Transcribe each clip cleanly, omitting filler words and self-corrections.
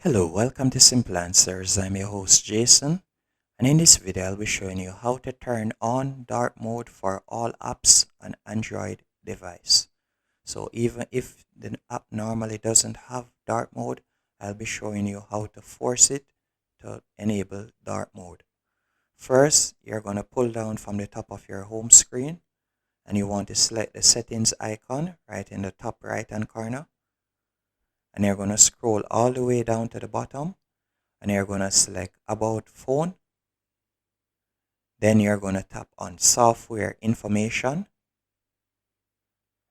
Hello, welcome to Simple Answers. I'm your host Jason, and in this video I'll be showing you how to turn on dark mode for all apps on Android device. So even if the app normally doesn't have dark mode, I'll be showing you how to force it to enable dark mode. First, you're going to pull down from the top of your home screen and you want to select the settings icon right in the top right hand corner. And you're going to scroll all the way down to the bottom and you're going to select about phone. Then you're going to tap on software information,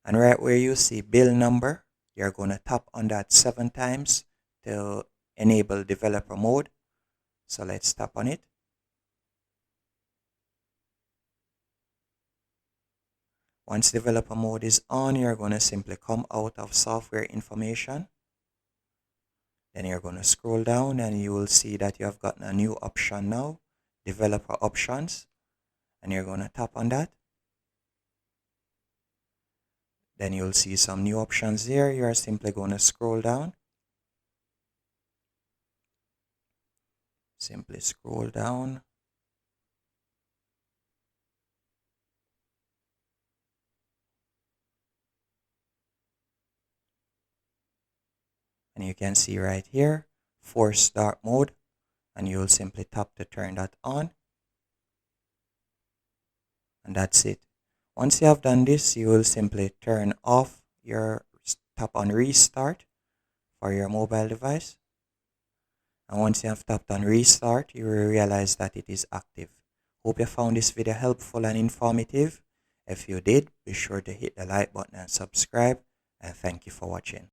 and right where you see bill number, you're going to tap on that 7 times to enable developer mode. So let's tap on it. Once developer mode is on, you're going to simply come out of software information. Then you're going to scroll down and you will see that you have gotten a new option now, developer options, and you're going to tap on that. Then you'll see some new options here. You're simply going to scroll down. Simply scroll down. And you can see right here, force dark mode. And you will simply tap to turn that on. And that's it. Once you have done this, you will simply turn off tap on restart for your mobile device. And once you have tapped on restart, you will realize that it is active. Hope you found this video helpful and informative. If you did, be sure to hit the like button and subscribe. And thank you for watching.